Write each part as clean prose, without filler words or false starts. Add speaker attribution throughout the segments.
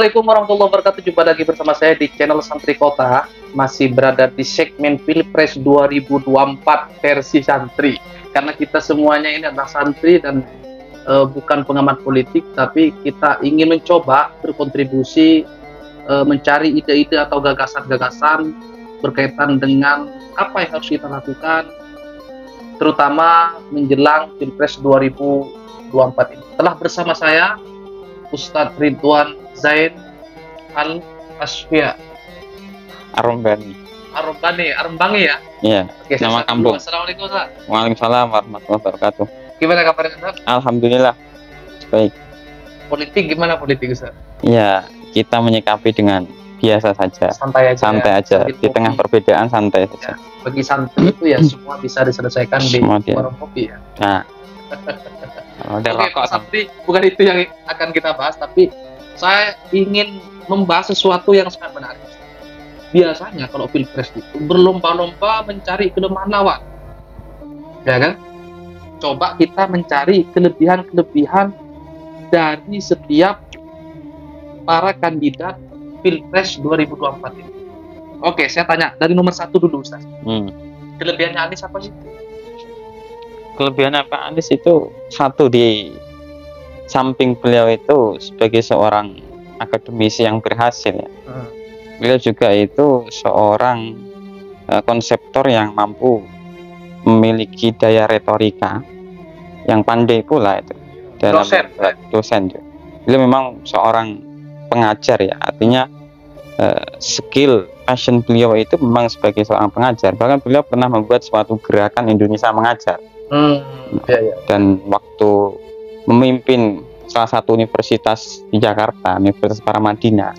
Speaker 1: Assalamualaikum warahmatullahi wabarakatuh. Jumpa lagi bersama saya di channel Santri Kota. Masih berada di segmen Pilpres 2024 versi santri. Karena kita semuanya ini adalah santri dan bukan pengamat politik, tapi kita ingin mencoba berkontribusi mencari ide-ide atau gagasan-gagasan berkaitan dengan apa yang harus kita lakukan, terutama menjelang Pilpres 2024 ini. Telah bersama saya Ustadz Ridwan Zain Al-Asfiya Arumbangi ya?
Speaker 2: Iya,
Speaker 1: oke,
Speaker 2: nama kampung.
Speaker 1: Assalamualaikum Ustaz.
Speaker 2: Waalaikumsalam warahmatullahi wabarakatuh.
Speaker 1: Gimana kabarnya Ustaz?
Speaker 2: Alhamdulillah, baik.
Speaker 1: Politik gimana politik Ustaz?
Speaker 2: Iya, kita menyikapi dengan biasa saja.
Speaker 1: Santai aja.
Speaker 2: Di tengah perbedaan santai saja.
Speaker 1: Bagi santri itu ya semua bisa diselesaikan di warung kopi ya.
Speaker 2: Nah,
Speaker 1: oke, Pak Santri, bukan itu yang akan kita bahas, tapi saya ingin membahas sesuatu yang sangat menarik. Biasanya kalau pilpres itu berlomba-lomba mencari kelemahan lawan, ya kan? Coba kita mencari kelebihan-kelebihan dari setiap para kandidat pilpres 2024 ini. Oke, saya tanya dari nomor 1 dulu, Ustaz. Kelebihannya Anies apa sih?
Speaker 2: Kelebihan Pak Anies itu satu, di samping beliau itu sebagai seorang akademisi yang berhasil ya. Beliau juga itu seorang konseptor yang mampu memiliki daya retorika yang pandai pula itu dalam dosen. Beliau memang seorang pengajar ya, artinya skill passion beliau itu memang sebagai seorang pengajar. Bahkan beliau pernah membuat suatu gerakan Indonesia Mengajar. Dan waktu memimpin salah satu universitas di Jakarta, Universitas Paramadina,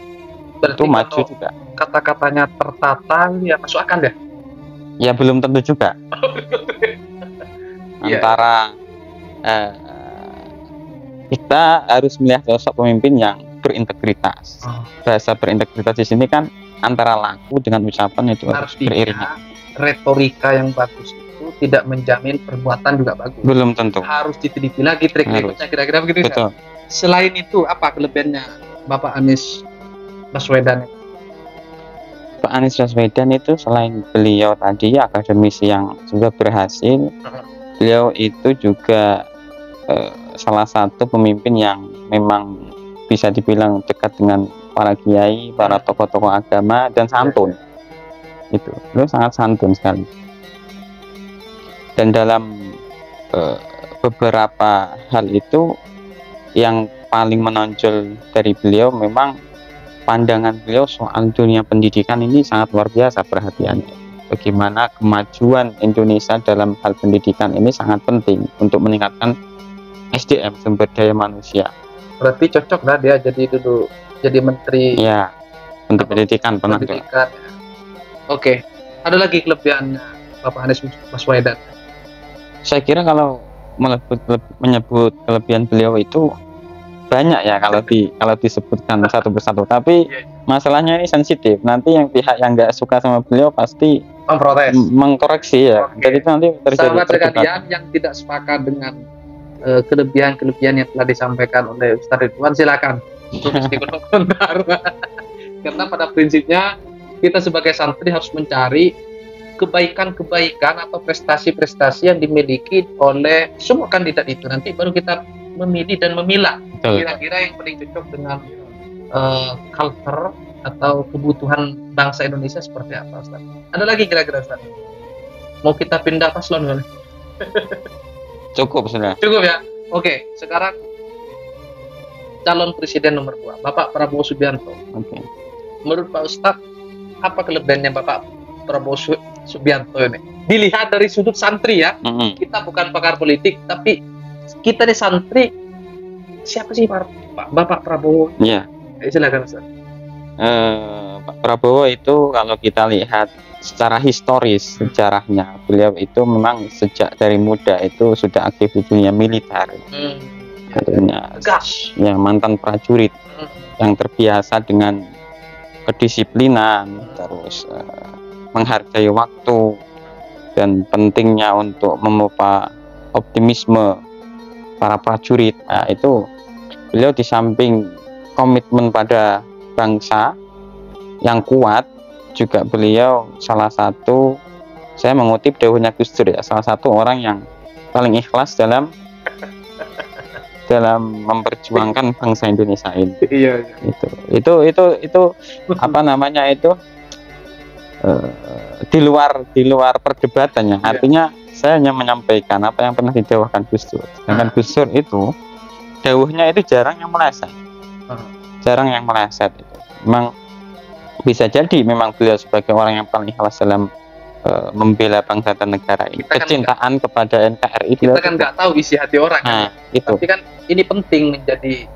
Speaker 2: itu maju juga.
Speaker 1: Kata-katanya tertata, ya masuk akal ya?
Speaker 2: Ya belum tentu juga. Antara kita harus melihat sosok pemimpin yang berintegritas. Bahasa berintegritas di sini kan antara laku dengan ucapan itu harus beriringan.
Speaker 1: Retorika yang bagus itu tidak menjamin perbuatan juga bagus.
Speaker 2: Belum tentu.
Speaker 1: Harus diteliti lagi trik berikutnya, kira-kira begitu.
Speaker 2: Betul.
Speaker 1: Selain itu apa kelebihannya Bapak Anies Baswedan?
Speaker 2: Pak Anies Baswedan itu selain beliau tadi akademisi yang juga berhasil, beliau itu juga salah satu pemimpin yang memang bisa dibilang dekat dengan para kiai, para tokoh-tokoh agama, dan santun. Itu beliau sangat santun sekali. Dan dalam beberapa hal itu yang paling menonjol dari beliau memang pandangan beliau soal dunia pendidikan ini sangat luar biasa perhatiannya. Bagaimana kemajuan Indonesia dalam hal pendidikan ini sangat penting untuk meningkatkan SDM, sumber daya manusia. Berarti
Speaker 1: cocok lah dia jadi menteri.
Speaker 2: Ya, menteri pendidikan pernah.
Speaker 1: Oke, ada lagi kelebihan Bapak Anies Baswedan?
Speaker 2: Saya kira kalau menyebut kelebihan beliau itu banyak ya kalau disebutkan satu persatu. Tapi masalahnya ini sensitif. Nanti yang pihak yang nggak suka sama beliau pasti
Speaker 1: memprotes,
Speaker 2: mengkoreksi ya. Jadi itu nanti terjadi.
Speaker 1: Sahabat sekalian yang tidak sepakat dengan kelebihan-kelebihan yang telah disampaikan oleh Ustadz Ridwan, silakan tulis di kolom komentar. Karena pada prinsipnya kita sebagai santri harus mencari kebaikan-kebaikan atau prestasi-prestasi yang dimiliki oleh semua kandidat itu. Nanti baru kita memilih dan memilah kira-kira yang paling cocok dengan culture atau kebutuhan bangsa Indonesia seperti apa, Ustaz. Ada lagi kira-kira, Ustaz? Mau kita pindah paslon boleh?
Speaker 2: Cukup sudah.
Speaker 1: Cukup ya. Oke, sekarang calon presiden nomor 2, Bapak Prabowo Subianto. Menurut Pak Ustadz, apa kelebihannya Bapak Prabowo Subianto ini? Dilihat dari sudut santri ya. Kita bukan pakar politik, tapi kita nih santri. Siapa sih Bapak Prabowo?
Speaker 2: Iya.
Speaker 1: Silakan Ustaz.
Speaker 2: Pak Prabowo itu kalau kita lihat secara historis sejarahnya, beliau itu memang sejak dari muda itu sudah aktif di dunia militer. Artinya ya mantan prajurit yang terbiasa dengan kedisiplinan, terus menghargai waktu dan pentingnya untuk memupah optimisme para prajurit. Nah, itu beliau di samping komitmen pada bangsa yang kuat. Juga beliau salah satu, saya mengutip dawuhnya Gus Dur ya, salah satu orang yang paling ikhlas dalam memperjuangkan bangsa Indonesia ini.
Speaker 1: Iya.
Speaker 2: Itu apa namanya itu, di luar perdebatannya.
Speaker 1: Iya.
Speaker 2: Artinya saya hanya menyampaikan apa yang pernah didawahkan Gus Dur. Sedangkan Gus Dur itu dawuhnya itu jarang yang meleset. Jarang yang meleset itu. Memang bisa jadi memang beliau sebagai orang yang paling ikhlas dalam membela bangsa dan negara ini. Kecintaan kepada NKRI.
Speaker 1: Kita kan nggak tahu isi hati orang.
Speaker 2: Nah, itu.
Speaker 1: Tapi kan ini penting menjadi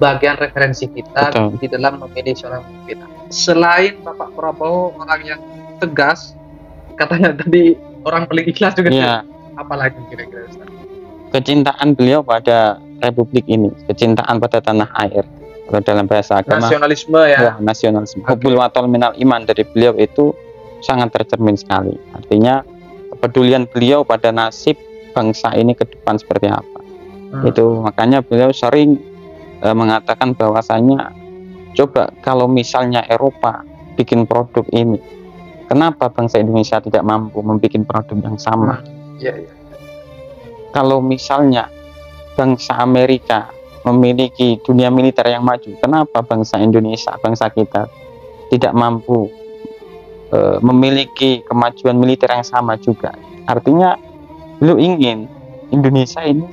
Speaker 1: bagian referensi kita. Betul. Di dalam memilih seorang pemimpin. Selain Bapak Prabowo orang yang tegas, katanya tadi orang paling ikhlas juga. Iya. Apalagi kira-kira?
Speaker 2: Kecintaan beliau pada Republik ini, kecintaan pada tanah air. Kalau dalam bahasa agama,
Speaker 1: nasionalisme ya.
Speaker 2: Nasionalisme. Hubbul watol minal iman dari beliau itu sangat tercermin sekali. Artinya kepedulian beliau pada nasib bangsa ini ke depan seperti apa. Itu makanya beliau sering mengatakan bahwasanya, coba kalau misalnya Eropa bikin produk ini, kenapa bangsa Indonesia tidak mampu membuat produk yang sama? Kalau misalnya bangsa Amerika memiliki dunia militer yang maju, kenapa bangsa Indonesia, bangsa kita tidak mampu memiliki kemajuan militer yang sama juga? Artinya beliau ingin Indonesia ini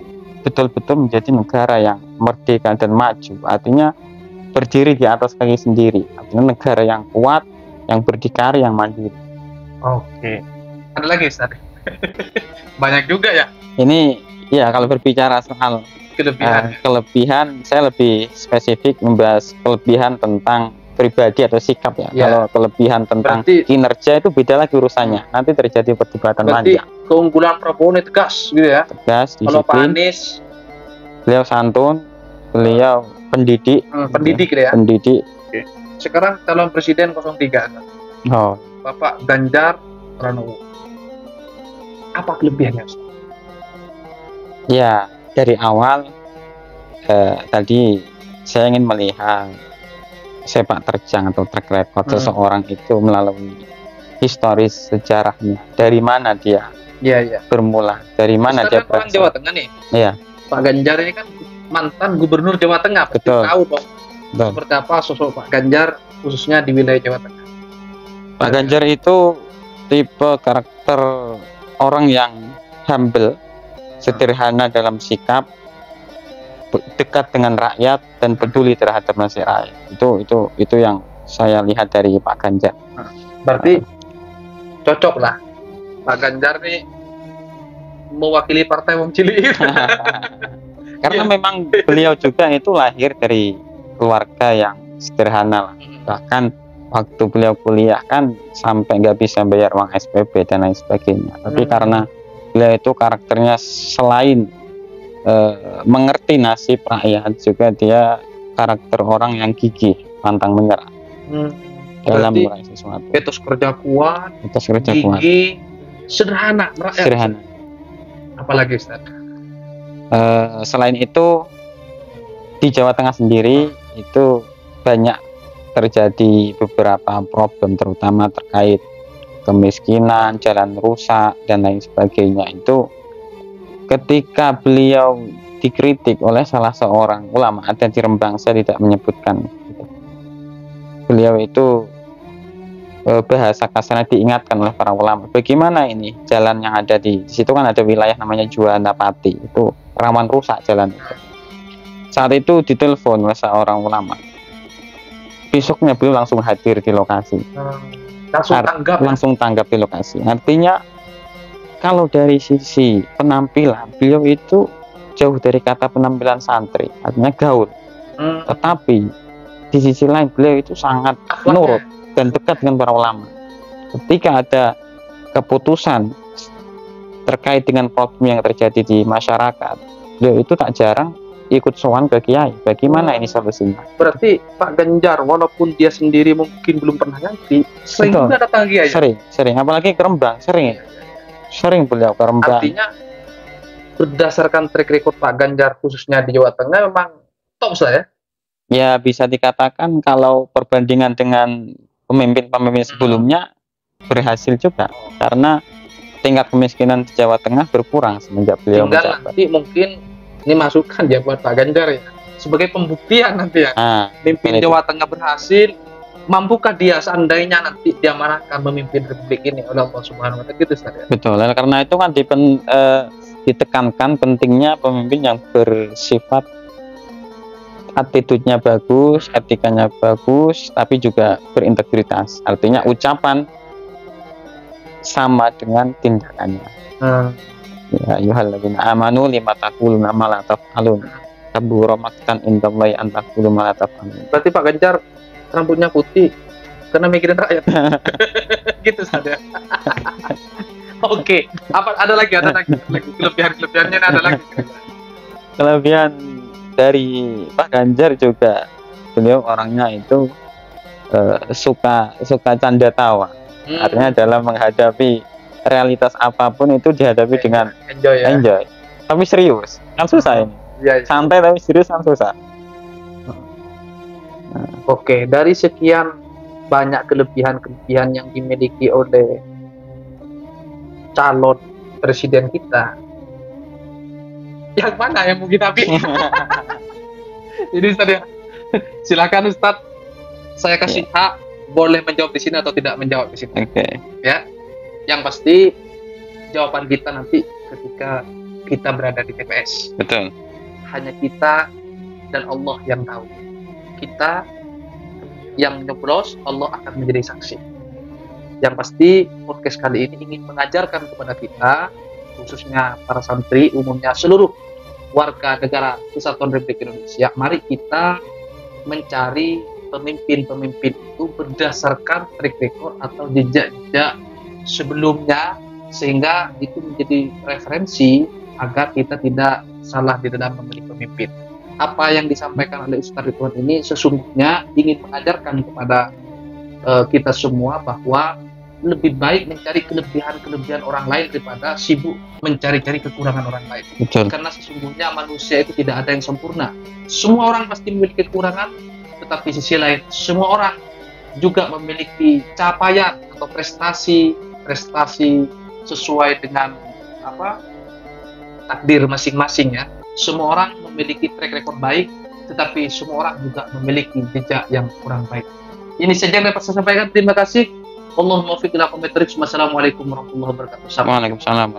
Speaker 2: betul-betul menjadi negara yang merdeka dan maju, artinya berdiri di atas kaki sendiri, artinya negara yang kuat, yang berdikari, yang mandiri.
Speaker 1: Oke. Ada lagi Ustaz? Banyak juga ya.
Speaker 2: Ini ya, kalau berbicara soal kelebihan, saya lebih spesifik membahas kelebihan tentang pribadi atau sikap ya. Kalau kelebihan tentang kinerja itu beda lagi urusannya. Nanti terjadi perdebatan panjang.
Speaker 1: Keunggulan Prabowo ini tegas gitu ya.
Speaker 2: Tegas, disiplin.
Speaker 1: Kalau Pak Anies,
Speaker 2: beliau santun, beliau pendidik.
Speaker 1: Pendidik gitu ya.
Speaker 2: Pendidik.
Speaker 1: Oke. Sekarang calon presiden 03. Bapak Ganjar Pranowo. Apa kelebihannya?
Speaker 2: Ya, dari awal tadi saya ingin melihat sepak terjang atau track record seseorang itu melalui historis sejarahnya. Dari mana dia bermula? Dari mana dia berasal?
Speaker 1: Orang Jawa Tengah nih.
Speaker 2: Iya.
Speaker 1: Pak Ganjar ini kan mantan gubernur Jawa Tengah.
Speaker 2: Betul.
Speaker 1: Tahu dong. Seperti apa sosok Pak Ganjar khususnya di wilayah Jawa Tengah?
Speaker 2: Pak Ganjar itu tipe karakter orang yang humble, sederhana dalam sikap, dekat dengan rakyat dan peduli terhadap nasib rakyat. Itu yang saya lihat dari Pak Ganjar.
Speaker 1: Berarti cocok lah Pak Ganjar nih mewakili partai wong cilik.
Speaker 2: Karena memang beliau juga itu lahir dari keluarga yang sederhana lah. Bahkan waktu beliau kuliah kan sampai nggak bisa bayar uang SPP dan lain sebagainya. Tapi karena beliau itu karakternya selain mengerti nasib rakyat, juga dia karakter orang yang gigih, pantang menyerah dalam meraih sesuatu.
Speaker 1: Etos kerja kuat,
Speaker 2: gigih,
Speaker 1: sederhana, merakyat.
Speaker 2: Sederhana.
Speaker 1: Apalagi Ustaz?
Speaker 2: Selain itu di Jawa Tengah sendiri itu banyak terjadi beberapa problem, terutama terkait kemiskinan, jalan rusak dan lain sebagainya. Itu ketika beliau dikritik oleh salah seorang ulama, ada di Rembang, saya tidak menyebutkan gitu. Beliau itu bahasa kasarnya diingatkan oleh para ulama, bagaimana ini jalan yang ada di situ, kan ada wilayah namanya Juwanapati, itu rawan rusak jalan itu. Saat itu ditelepon oleh seorang ulama, besoknya beliau langsung hadir di lokasi, langsung tanggap di lokasi. Artinya kalau dari sisi penampilan, beliau itu jauh dari kata penampilan santri, artinya gaul. Tetapi di sisi lain beliau itu sangat nurut dan dekat dengan para ulama. Ketika ada keputusan terkait dengan problem yang terjadi di masyarakat, beliau itu tak jarang ikut sowan ke kiai, bagaimana ini solusinya.
Speaker 1: Berarti Pak Ganjar walaupun dia sendiri mungkin belum pernah ngerti, sering juga datang kiai.
Speaker 2: Sering, apalagi ke Rembang, sering beliau ke Rembang.
Speaker 1: Artinya berdasarkan track record Pak Ganjar khususnya di Jawa Tengah memang top saya.
Speaker 2: Ya bisa dikatakan kalau perbandingan dengan pemimpin-pemimpin sebelumnya berhasil juga, karena tingkat kemiskinan di Jawa Tengah berkurang semenjak beliau
Speaker 1: Tinggal
Speaker 2: menjabat.
Speaker 1: nanti mungkin ini masukan ya buat Pak Ganjar ya, sebagai pembuktian nanti ya. Mimpin Jawa Tengah berhasil, mampukah dia seandainya nanti diamanahkan memimpin republik ini oleh Allah Subhanahu wa Ta'ala, gitu Ustaz ya.
Speaker 2: Betul, karena itu kan ditekankan pentingnya pemimpin yang bersifat attitude-nya bagus, etikanya bagus, tapi juga berintegritas. Artinya ucapan sama dengan tindakannya. Ya ayyuhalladzina amanu lima taquluna ma la taf'alun. Kabura maqtan indallahi an taqulu ma la taf'alun.
Speaker 1: Berarti Pak Ganjar rambutnya putih karena mikirin rakyat. Gitu saja. Oke, apa ada lagi kelebihannya ada lagi.
Speaker 2: Kelebihan dari Pak Ganjar juga, beliau orangnya itu suka canda tawa. Artinya dalam menghadapi realitas apapun itu dihadapi dengan enjoy. Tapi serius, kan susah ini.
Speaker 1: Ya.
Speaker 2: Santai tapi serius kan susah.
Speaker 1: Oke, dari sekian banyak kelebihan-kelebihan yang dimiliki oleh calon presiden kita, yang mana yang mungkin tapi ini Ustaz ya. Silakan Ustaz, saya kasih hak boleh menjawab di sini atau tidak menjawab di sini.
Speaker 2: Oke.
Speaker 1: Ya, yang pasti jawaban kita nanti ketika kita berada di TPS.
Speaker 2: Betul.
Speaker 1: Hanya kita dan Allah yang tahu. Kita yang nyoblos, Allah akan menjadi saksi. Yang pasti podcast kali ini ingin mengajarkan kepada kita, khususnya para santri, umumnya seluruh warga negara Kesatuan Republik Indonesia, mari kita mencari pemimpin-pemimpin itu berdasarkan track record atau jejak-jejak sebelumnya, sehingga itu menjadi referensi agar kita tidak salah di dalam memilih pemimpin. Apa yang disampaikan oleh Ustaz Ridwan ini sesungguhnya ingin mengajarkan kepada kita semua bahwa lebih baik mencari kelebihan-kelebihan orang lain daripada sibuk mencari-cari kekurangan orang lain.
Speaker 2: Betul.
Speaker 1: Karena sesungguhnya manusia itu tidak ada yang sempurna. Semua orang pasti memiliki kekurangan, tetapi sisi lain semua orang juga memiliki capaian atau prestasi sesuai dengan takdir masing-masing ya. Semua orang memiliki track record baik, tetapi semua orang juga memiliki jejak yang kurang baik. Ini saja yang dapat saya sampaikan. Terima kasih. Allahumma fiqh ila qawmi thariq. Wassalamualaikum warahmatullahi wabarakatuh.
Speaker 2: Waalaikumsalam.